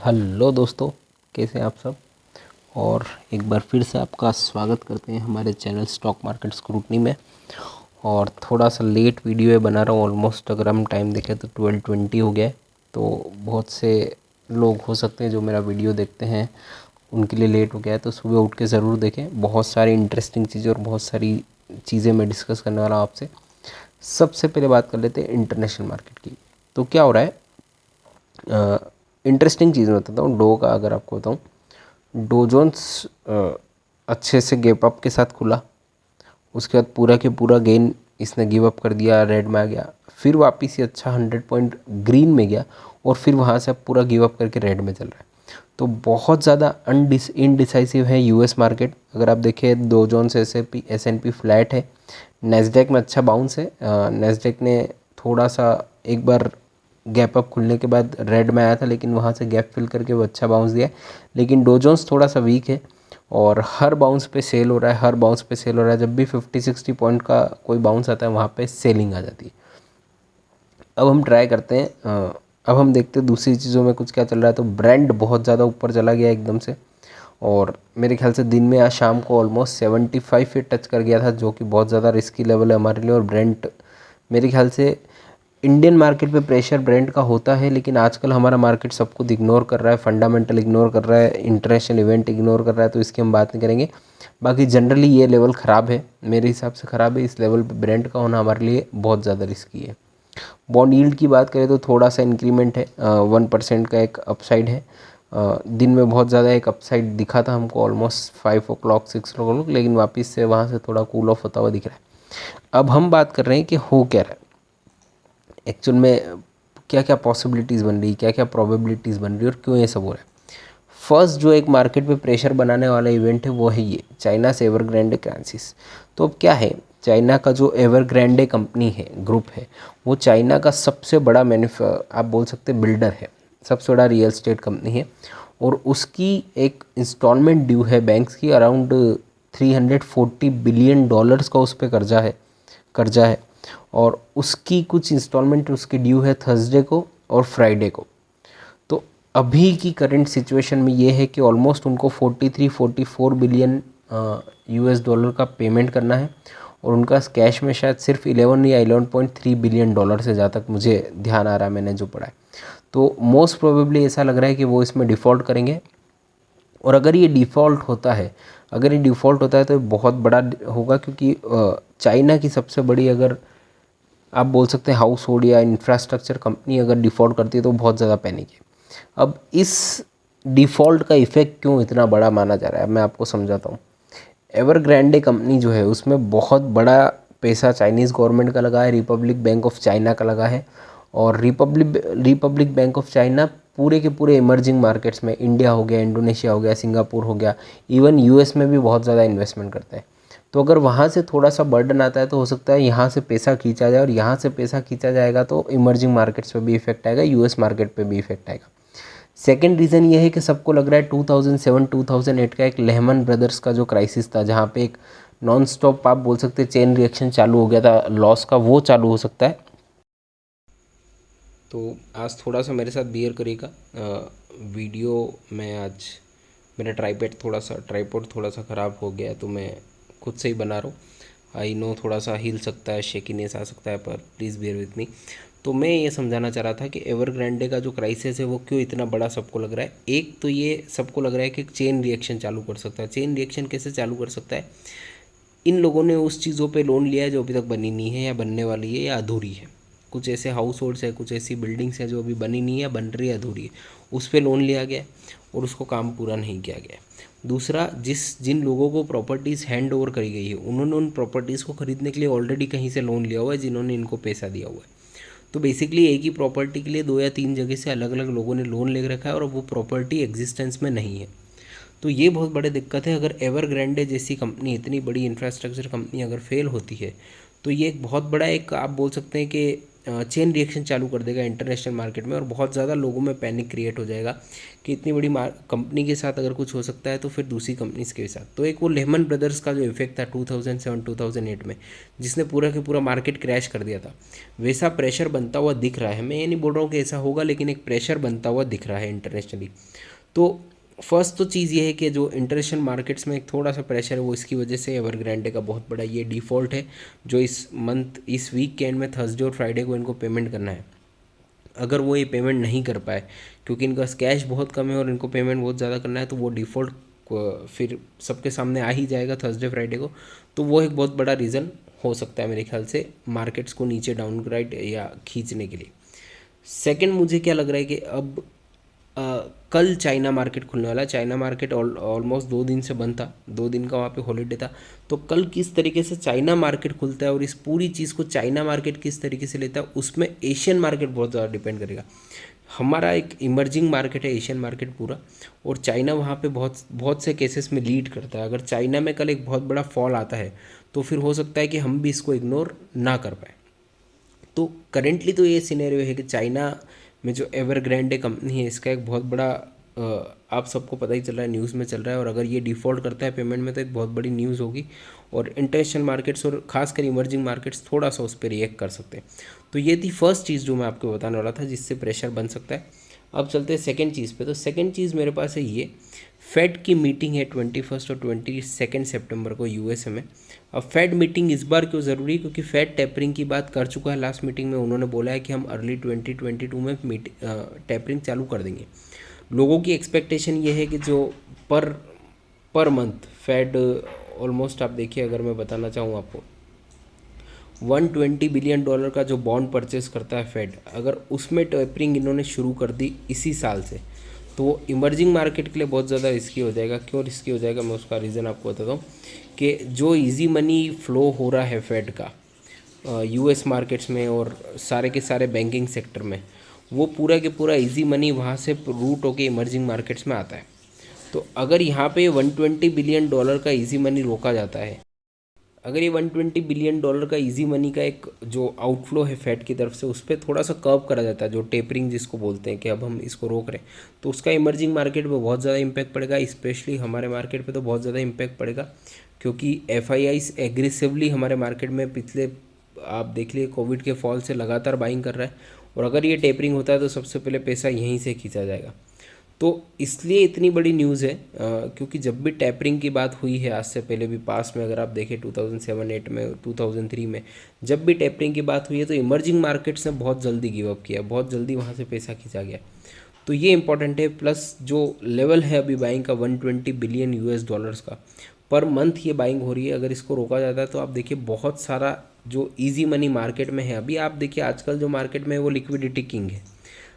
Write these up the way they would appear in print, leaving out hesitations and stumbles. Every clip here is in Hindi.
हेलो दोस्तों, कैसे हैं आप सब। और एक बार फिर से आपका स्वागत करते हैं हमारे चैनल स्टॉक मार्केट स्क्रूटनी में। और थोड़ा सा लेट वीडियो बना रहा हूँ, ऑलमोस्ट अगर हम टाइम देखें तो 12:20 हो गया है। तो बहुत से लोग हो सकते हैं जो मेरा वीडियो देखते हैं उनके लिए लेट हो गया है, तो सुबह उठ के ज़रूर देखें। बहुत सारी इंटरेस्टिंग चीज़ें और बहुत सारी चीज़ें मैं डिस्कस करने वाला हूँ आपसे। सबसे पहले बात कर लेते हैं इंटरनेशनल मार्केट की। तो क्या हो रहा है, इंटरेस्टिंग चीज़ मैं बताता हूँ। डो का अगर आपको बताऊँ, डो जोन्स अच्छे से गैप अप के साथ खुला, उसके बाद पूरा के पूरा गेन इसने गिव अप कर दिया, रेड में आ गया, फिर वापस ये अच्छा 100 पॉइंट ग्रीन में गया और फिर वहाँ से अब पूरा गिव अप करके रेड में चल रहा है। तो बहुत ज़्यादा इनडिसाइसिव है यूएस मार्केट। अगर आप देखें, Dow Jones S and P flat है, नेस्डेक में अच्छा बाउंस है। नेस्डेक ने थोड़ा सा एक बार गैप अप खुलने के बाद रेड में आया था, लेकिन वहाँ से गैप फिल करके वो अच्छा बाउंस दिया है। लेकिन डो जोन्स थोड़ा सा वीक है और हर बाउंस पे सेल हो रहा है, हर बाउंस पे सेल हो रहा है। जब भी 50-60 पॉइंट का कोई बाउंस आता है वहाँ पे सेलिंग आ जाती है। अब हम ट्राई करते हैं, अब हम देखते हैं दूसरी चीज़ों में कुछ क्या चल रहा है। तो ब्रांड बहुत ज़्यादा ऊपर चला गया एकदम से, और मेरे ख्याल से दिन में आज शाम को ऑलमोस्ट 75 पे टच कर गया था, जो कि बहुत ज़्यादा रिस्की लेवल है हमारे लिए। और ब्रांड मेरे ख्याल से इंडियन मार्केट पे प्रेशर ब्रांड का होता है, लेकिन आजकल हमारा मार्केट सब कुछ इग्नोर कर रहा है, फंडामेंटल इग्नोर कर रहा है, इंटरनेशनल इवेंट इग्नोर कर रहा है, तो इसकी हम बात नहीं करेंगे। बाकी जनरली ये लेवल ख़राब है, मेरे हिसाब से ख़राब है। इस लेवल पे ब्रांड का होना हमारे लिए बहुत ज़्यादा रिस्की है। बॉन्ड यील्ड की बात करें तो थोड़ा सा इंक्रीमेंट है, 1% का एक अपसाइड है। दिन में बहुत ज़्यादा एक अपसाइड दिखा था हमको, ऑलमोस्ट 5 o'clock 6 o'clock, लेकिन वापस से वहाँ से थोड़ा कूल ऑफ होता हुआ दिख रहा है। अब हम बात कर रहे हैं कि हो क्या रहा है एक्चुअल में, क्या क्या पॉसिबिलिटीज़ बन रही, क्या क्या प्रोबेबिलिटीज़ बन रही और क्यों ये सब हो रहा है। फर्स्ट जो एक मार्केट पे प्रेशर बनाने वाला इवेंट है वो है ये चाइना से एवरग्रैंडे क्राइसिस। तो अब क्या है, चाइना का जो एवरग्रैंडे कंपनी है, ग्रुप है, वो चाइना का सबसे बड़ा आप बोल सकते बिल्डर है, सबसे बड़ा रियल स्टेट कंपनी है। और उसकी एक इंस्टॉलमेंट ड्यू है बैंक्स की, अराउंड $340 बिलियन का उस पर कर्जा है। और उसकी कुछ इंस्टॉलमेंट उसकी ड्यू है थर्सडे को और फ्राइडे को। तो अभी की करंट सिचुएशन में ये है कि ऑलमोस्ट उनको 43-44 बिलियन US डॉलर का पेमेंट करना है। और उनका कैश में शायद सिर्फ 11 या 11.3 बिलियन डॉलर से, जहाँ तक मुझे ध्यान आ रहा है, मैंने जो पढ़ा है। तो मोस्ट प्रोबेबली ऐसा लग रहा है कि वो इसमें डिफ़ॉल्ट करेंगे। और अगर ये डिफ़ॉल्ट होता है तो बहुत बड़ा होगा, क्योंकि चाइना की सबसे बड़ी, अगर आप बोल सकते हैं हाउस होल्ड या इंफ्रास्ट्रक्चर कंपनी अगर डिफ़ॉल्ट करती है तो बहुत ज़्यादा पैनिक है। अब इस डिफ़ॉल्ट का इफ़ेक्ट क्यों इतना बड़ा माना जा रहा है, मैं आपको समझाता हूँ। एवरग्रैंडे कंपनी जो है उसमें बहुत बड़ा पैसा चाइनीज़ गवर्नमेंट का लगा है, रिपब्लिक बैंक ऑफ चाइना का लगा है। और रिपब्लिक बैंक ऑफ चाइना पूरे के पूरे इमर्जिंग मार्केट्स में, इंडिया हो गया, इंडोनेशिया हो गया, सिंगापुर हो गया, इवन यूएस में भी बहुत ज़्यादा इन्वेस्टमेंट करता है। तो अगर वहाँ से थोड़ा सा बर्डन आता है तो हो सकता है यहाँ से पैसा खींचा जाए, और यहाँ से पैसा खींचा जाएगा तो इमर्जिंग मार्केट्स पे भी इफेक्ट आएगा, यूएस मार्केट पे भी इफेक्ट आएगा। सेकेंड रीज़न ये है कि सबको लग रहा है 2007-2008 का एक लेहमन ब्रदर्स का जो क्राइसिस था, जहाँ पे एक नॉन स्टॉप आप बोल सकते हैं चेन रिएक्शन चालू हो गया था लॉस का, वो चालू हो सकता है। तो आज थोड़ा सा मेरे साथ बियर करिएगा। वीडियो में आज मेरा ट्राईपॉड थोड़ा सा ख़राब हो गया है, तो मैं खुद से ही बना रहा हूँ। आई नो थोड़ा सा हिल सकता है, शेकीनेस आ सकता है, पर प्लीज़ बियर विथ मी। तो मैं ये समझाना चाह रहा था कि एवरग्रैंडे का जो क्राइसिस है वो क्यों इतना बड़ा सबको लग रहा है। एक तो ये सबको लग रहा है कि चेन रिएक्शन चालू कर सकता है। चेन रिएक्शन कैसे चालू कर सकता है, इन लोगों ने उस चीज़ों पे लोन लिया है जो अभी तक बनी नहीं है, या बनने वाली है, या अधूरी है। कुछ ऐसे हाउस होल्ड्स है, कुछ ऐसी बिल्डिंग्स हैं जो अभी बनी नहीं है, बन रही है, अधूरी है, उस पर लोन लिया गया और उसको काम पूरा नहीं किया गया। दूसरा, जिन लोगों को प्रॉपर्टीज़ हैंड ओवर करी गई है, उन्होंने उन प्रॉपर्टीज़ को खरीदने के लिए ऑलरेडी कहीं से लोन लिया हुआ है, जिन्होंने इनको पैसा दिया हुआ है। तो बेसिकली एक ही प्रॉपर्टी के लिए 2 या 3 जगह से अलग अलग लोगों ने लोन ले रखा है, और वो प्रॉपर्टी एग्जिस्टेंस में नहीं है। तो ये बहुत बड़ी दिक्कत है। अगर एवरग्रैंडे जैसी कंपनी, इतनी बड़ी इंफ्रास्ट्रक्चर कंपनी अगर फेल होती है, तो ये एक बहुत बड़ा, एक आप बोल सकते हैं कि चेन रिएक्शन चालू कर देगा इंटरनेशनल मार्केट में और बहुत ज़्यादा लोगों में पैनिक क्रिएट हो जाएगा कि इतनी बड़ी कंपनी के साथ अगर कुछ हो सकता है तो फिर दूसरी कंपनीज के साथ। तो एक वो लेहमन ब्रदर्स का जो इफेक्ट था 2007-2008 में, जिसने पूरा के पूरा मार्केट क्रैश कर दिया था, वैसा प्रेशर बनता हुआ दिख रहा है। मैं ये नहीं बोल रहा हूँ कि ऐसा होगा, लेकिन एक प्रेशर बनता हुआ दिख रहा है इंटरनेशनली। तो फर्स्ट तो चीज़ ये है कि जो इंटरनेशनल मार्केट्स में एक थोड़ा सा प्रेशर है वो इसकी वजह से एवरग्रांडे का बहुत बड़ा ये डिफ़ॉल्ट है, जो इस वीक के एंड में थर्सडे और फ्राइडे को इनको पेमेंट करना है। अगर वो ये पेमेंट नहीं कर पाए क्योंकि इनका कैश बहुत कम है और इनको पेमेंट बहुत ज़्यादा करना है, तो वो डिफ़ॉल्ट फिर सबके सामने आ ही जाएगा थर्सडे फ्राइडे को। तो वो एक बहुत बड़ा रीज़न हो सकता है मेरे ख्याल से मार्केट्स को नीचे डाउनग्रेड या खींचने के लिए। सेकंड, मुझे क्या लग रहा है कि अब कल चाइना मार्केट खुलने वाला है। चाइना मार्केट ऑलमोस्ट 2 दिन से बंद था, 2 दिन का वहाँ पे हॉलीडे था। तो कल किस तरीके से चाइना मार्केट खुलता है और इस पूरी चीज़ को चाइना मार्केट किस तरीके से लेता है, उसमें एशियन मार्केट बहुत ज़्यादा डिपेंड करेगा। हमारा एक इमर्जिंग मार्केट है एशियन मार्केट पूरा, और चाइना वहाँ पे बहुत बहुत से केसेस में लीड करता है। अगर चाइना में कल एक बहुत बड़ा फॉल आता है तो फिर हो सकता है कि हम भी इसको इग्नोर ना कर पाए। तो करेंटली तो ये सिनेरियो है कि चाइना में जो एवरग्रांडे कंपनी है इसका एक बहुत बड़ा आप सबको पता ही चल रहा है, न्यूज़ में चल रहा है, और अगर ये डिफ़ॉल्ट करता है पेमेंट में तो एक बहुत बड़ी न्यूज़ होगी और इंटरनेशनल मार्केट्स और खासकर इमर्जिंग मार्केट्स थोड़ा सा उस पर रिएक्ट कर सकते हैं। तो ये थी फर्स्ट चीज़ जो मैं आपको बताने वाला था जिससे प्रेशर बन सकता है। अब चलते हैं सेकेंड चीज़ पे। तो सेकेंड चीज़ मेरे पास है ये, फेड की मीटिंग है 21 और 22 सितंबर को यूएसए में। अब फेड मीटिंग इस बार क्यों ज़रूरी है, क्योंकि फेड टेपरिंग की बात कर चुका है लास्ट मीटिंग में। उन्होंने बोला है कि हम अर्ली 2022 में टेपरिंग चालू कर देंगे। लोगों की एक्सपेक्टेशन ये है कि जो पर मंथ फेड ऑलमोस्ट, आप देखिए अगर मैं बताना चाहूँ आपको, $120 बिलियन का जो बॉन्ड परचेस करता है फेड, अगर उसमें टेपरिंग इन्होंने शुरू कर दी इसी साल से, तो वो इमर्जिंग मार्केट के लिए बहुत ज़्यादा रिस्की हो जाएगा। क्यों रिस्की हो जाएगा, मैं उसका रीज़न आपको बताता हूँ कि जो इजी मनी फ्लो हो रहा है फेड का यूएस मार्केट्स में और सारे के सारे बैंकिंग सेक्टर में, वो पूरा के पूरा इजी मनी वहाँ से रूट होके इमर्जिंग मार्केट्स में आता है। तो अगर यहाँ पे $120 बिलियन का इजी मनी रोका जाता है, अगर ये $120 बिलियन का इजी मनी का एक जो आउटफ्लो है फेड की तरफ से, उस पर थोड़ा सा कर्व करा जाता है, जो टेपरिंग जिसको बोलते हैं कि अब हम इसको रोक रहे हैं, तो उसका इमर्जिंग मार्केट पे बहुत ज़्यादा इम्पैक्ट पड़ेगा। स्पेशली हमारे मार्केट पे तो बहुत ज़्यादा इम्पैक्ट पड़ेगा, क्योंकि एफआईआईस एग्रेसिवली हमारे मार्केट में पिछले, आप देख लिए, कोविड के फॉल से लगातार बाइंग कर रहा है, और अगर ये टेपरिंग होता है तो सबसे पहले पैसा यहीं से खींचा जाएगा। तो इसलिए इतनी बड़ी न्यूज़ है क्योंकि जब भी टैपरिंग की बात हुई है आज से पहले भी, पास में अगर आप देखें 2007-8 में, 2003 में, जब भी टैपरिंग की बात हुई है तो इमर्जिंग मार्केट्स ने बहुत जल्दी गिव अप किया, बहुत जल्दी वहाँ से पैसा खींचा गया। तो ये इंपॉर्टेंट है। प्लस जो लेवल है अभी बाइंग का $120 बिलियन का पर मंथ ये बाइंग हो रही है, अगर इसको रोका जाता है तो आप देखिए बहुत सारा जो इजी मनी मार्केट में है अभी, आप देखिए आजकल जो मार्केट में है वो लिक्विडिटी किंग है।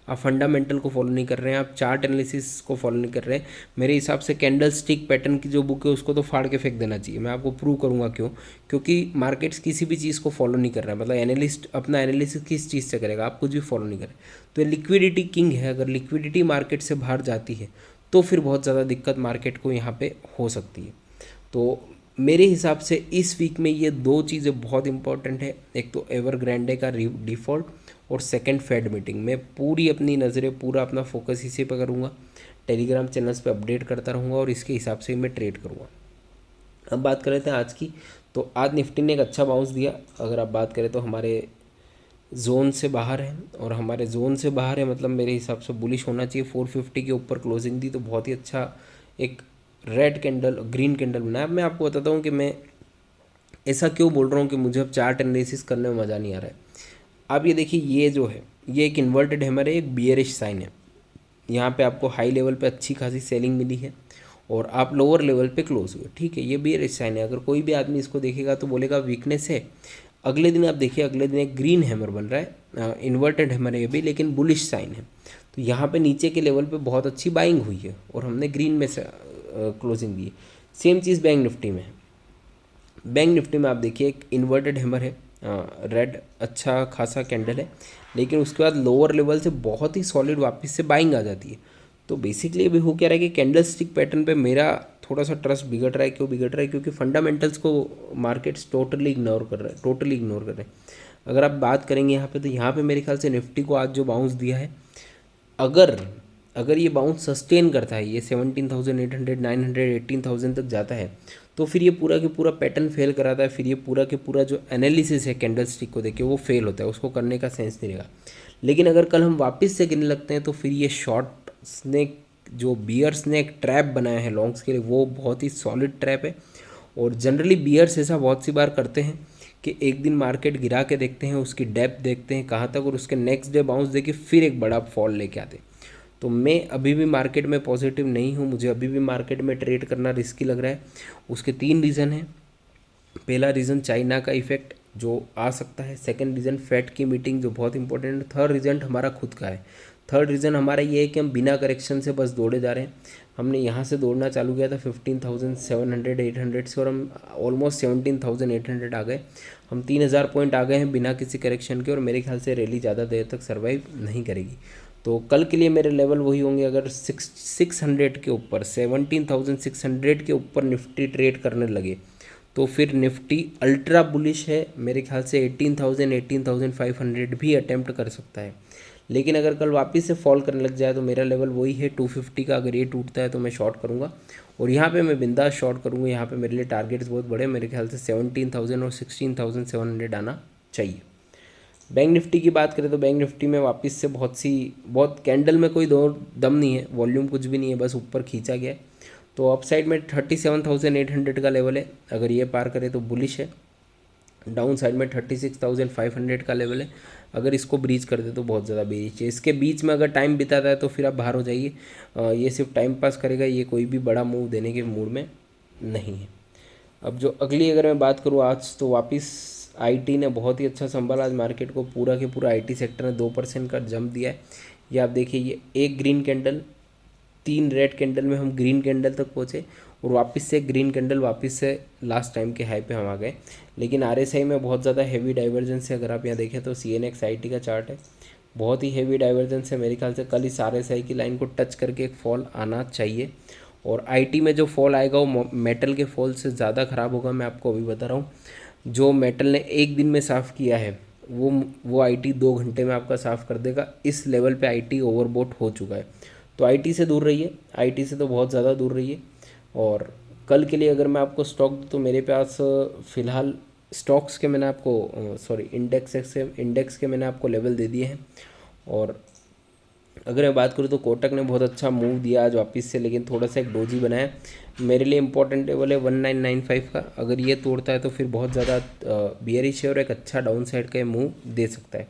आप फंडामेंटल को फॉलो नहीं कर रहे हैं, आप चार्ट एनालिसिस को फॉलो नहीं कर रहे हैं। मेरे हिसाब से कैंडल स्टिक पैटर्न की जो बुक है उसको तो फाड़ के फेंक देना चाहिए। मैं आपको प्रूव करूंगा क्यों, क्योंकि मार्केट्स किसी भी चीज़ को फॉलो नहीं कर रहा है। मतलब एनालिस्ट अपना एनालिसिस किस चीज़ से करेगा, आप कुछ भी फॉलो नहीं करें। तो ये लिक्विडिटी किंग है, अगर लिक्विडिटी मार्केट से बाहर जाती है तो फिर बहुत ज़्यादा दिक्कत मार्केट को यहाँ पर हो सकती है। तो मेरे हिसाब से इस वीक में ये दो चीज़ें बहुत इंपॉर्टेंट है, एक तो एवरग्रांडे का डिफ़ॉल्ट और सेकंड फेड मीटिंग। मैं पूरी अपनी नज़रें, पूरा अपना फोकस इसी पे करूँगा, टेलीग्राम चैनल्स पे अपडेट करता रहूँगा और इसके हिसाब से ही मैं ट्रेड करूँगा। अब बात कर रहे थे आज की, तो आज निफ्टी ने एक अच्छा बाउंस दिया। अगर आप बात करें तो हमारे जोन से बाहर है, और हमारे जोन से बाहर है मतलब मेरे हिसाब से बुलिश होना चाहिए। 450 के ऊपर क्लोजिंग दी तो बहुत ही अच्छा एक रेड कैंडल, ग्रीन कैंडल बनाया। अब मैं आपको बताता हूँ कि मैं ऐसा क्यों बोल रहा हूँ कि मुझे अब चार्ट एनालिसिस करने में मज़ा नहीं आ रहा है। आप ये देखिए, ये जो है ये एक इन्वर्टेड हैमर है, एक बियरिश साइन है। यहाँ पे आपको हाई लेवल पे अच्छी खासी सेलिंग मिली है और आप लोअर लेवल पे क्लोज हुए, ठीक है, ये बियरिश साइन है। अगर कोई भी आदमी इसको देखेगा तो बोलेगा वीकनेस है। अगले दिन आप देखिए, अगले दिन एक ग्रीन हैमर बन रहा है, इन्वर्टेड हैमर है ये भी, लेकिन बुलिश साइन है। तो यहाँ पे नीचे के लेवल पे बहुत अच्छी बाइंग हुई है और हमने ग्रीन में से क्लोजिंग दी है। सेम चीज़ बैंक निफ्टी में है। बैंक निफ्टी में आप देखिए एक इन्वर्टेड हैमर है, रेड अच्छा खासा कैंडल है, लेकिन उसके बाद लोअर लेवल से बहुत ही सॉलिड वापस से बाइंग आ जाती है। तो बेसिकली अभी हो क्या रहा है कि कैंडल स्टिक पैटर्न पे मेरा थोड़ा सा ट्रस्ट बिगड़ रहा है। क्यों बिगड़ रहा है, क्योंकि फंडामेंटल्स को मार्केट्स टोटली इग्नोर कर रहे हैं, टोटली इग्नोर कर रहे हैं। अगर आप बात करेंगे यहाँ पे, तो यहाँ पे मेरे ख्याल से निफ्टी को आज जो बाउंस दिया है, अगर ये बाउंस सस्टेन करता है, ये 17,800 900 18,000 तक जाता है, तो फिर ये पूरा के पूरा पैटर्न फेल कराता है। फिर ये पूरा के पूरा जो एनालिसिस है कैंडल स्टिक को देख के, वो फेल होता है, उसको करने का सेंस नहीं रहेगा। लेकिन अगर कल हम वापस से गिनने लगते हैं, तो फिर ये शॉर्ट स्नेक, जो बियर्स ने एक ट्रैप बनाया है लॉन्ग्स के लिए, वो बहुत ही सॉलिड ट्रैप है। और जनरली बियर्स ऐसा बहुत सी बार करते हैं कि एक दिन मार्केट गिरा के देखते हैं, उसकी डेप्थ देखते हैं कहाँ तक, और उसके नेक्स्ट डे बाउंस देके फिर एक बड़ा फॉल लेके आते हैं। तो मैं अभी भी मार्केट में पॉजिटिव नहीं हूँ, मुझे अभी भी मार्केट में ट्रेड करना रिस्की लग रहा है। उसके 3 रीज़न हैं। पहला रीज़न चाइना का इफेक्ट जो आ सकता है, सेकंड रीज़न फेड की मीटिंग जो बहुत इंपॉर्टेंट है, थर्ड रीज़न हमारा खुद का है। थर्ड रीज़न हमारा ये है कि हम बिना करेक्शन से बस दौड़े जा रहे हैं। हमने यहाँ से दौड़ना चालू किया था 15,700 800 से, और हम ऑलमोस्ट 17,800 आ गए। हम 3,000 पॉइंट आ गए हैं बिना किसी करेक्शन के, और मेरे ख्याल से रैली ज़्यादा देर तक सर्वाइव नहीं करेगी। तो कल के लिए मेरे लेवल वही होंगे, अगर 600 के ऊपर 17,600 के ऊपर निफ्टी ट्रेड करने लगे, तो फिर निफ्टी अल्ट्रा बुलिश है। मेरे ख्याल से 18,000 18,500 भी अटेम्प्ट कर सकता है। लेकिन अगर कल वापस से फॉल करने लग जाए, तो मेरा लेवल वही है 250 का। अगर ये टूटता है तो मैं शॉर्ट करूँगा, और यहाँ पे मैं बिंदास शॉर्ट करूँगा। यहाँ पे मेरे लिए टारगेट्स बहुत बड़े, मेरे ख्याल से 17,000 और 16,700 आना चाहिए। बैंक निफ्टी की बात करें, तो बैंक निफ्टी में वापस से बहुत कैंडल में कोई दो दम नहीं है, वॉल्यूम कुछ भी नहीं है, बस ऊपर खींचा गया है। तो अप साइड में 37,800 का लेवल है, अगर ये पार करे तो बुलिश है। डाउन साइड में 36,500 का लेवल है, अगर इसको ब्रीच कर दे तो बहुत ज़्यादा बेरिश है। इसके बीच में अगर टाइम बिताता है तो फिर आप बाहर हो जाइए, ये सिर्फ टाइम पास करेगा, ये कोई भी बड़ा मूव देने के मूड में नहीं है। अब जो अगली अगर मैं बात करूँ आज, तो वापस आईटी ने बहुत ही अच्छा संभाला आज मार्केट को। पूरा के पूरा आईटी सेक्टर ने 2% का जंप दिया है। ये आप देखिए, ये एक ग्रीन कैंडल, 3 रेड कैंडल में हम ग्रीन कैंडल तक पहुँचे, और वापस से ग्रीन कैंडल, वापस से लास्ट टाइम के हाई पे हम आ गए। लेकिन आरएसआई में बहुत ज़्यादा हैवी डाइवर्जेंस है। अगर आप यहाँ देखें तो CNX आईटी का चार्ट है, बहुत ही हैवी डाइवर्जेंस है। मेरे ख्याल से कल इस आरएसआई की लाइन को टच करके एक फॉल आना चाहिए, और आईटी में जो फॉल आएगा वो मेटल के फॉल से ज़्यादा ख़राब होगा। मैं आपको अभी बता रहा हूँ, जो मेटल ने एक दिन में साफ़ किया है, वो आईटी 2 घंटे में आपका साफ़ कर देगा। इस लेवल पे आईटी ओवरबॉट हो चुका है। तो आईटी से दूर रहिए, आईटी से तो बहुत ज़्यादा दूर रहिए। और कल के लिए अगर मैं आपको स्टॉक दूँ, तो मेरे पास फ़िलहाल स्टॉक्स के मैंने आपको इंडेक्स के मैंने आपको लेवल दे दिए हैं। और अगर मैं बात करूँ तो कोटक ने बहुत अच्छा मूव दिया आज वापस से, लेकिन थोड़ा सा एक डोजी बनाया। मेरे लिए इंपॉर्टेंट लेवल है 1995 का, अगर ये तोड़ता है तो फिर बहुत ज़्यादा बियरिश है, और एक अच्छा डाउन साइड का मूव दे सकता है।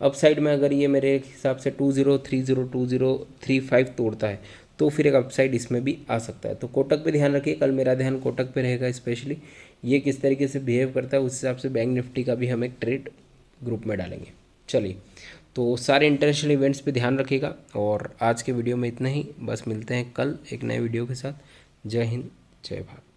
अप साइड में अगर ये मेरे हिसाब से 2030 2035 तोड़ता है, तो फिर एक अपसाइड इसमें भी आ सकता है। तो कोटक पे ध्यान रखिए, कल मेरा ध्यान कोटक पे रहेगा स्पेशली, ये किस तरीके से बिहेव करता है, उस हिसाब से बैंक निफ्टी का भी हम एक ट्रेड ग्रुप में डालेंगे। चलिए, तो सारे इंटरनेशनल इवेंट्स पे ध्यान रखिएगा, और आज के वीडियो में इतना ही। बस मिलते हैं कल एक नए वीडियो के साथ। जय हिंद, जय भारत।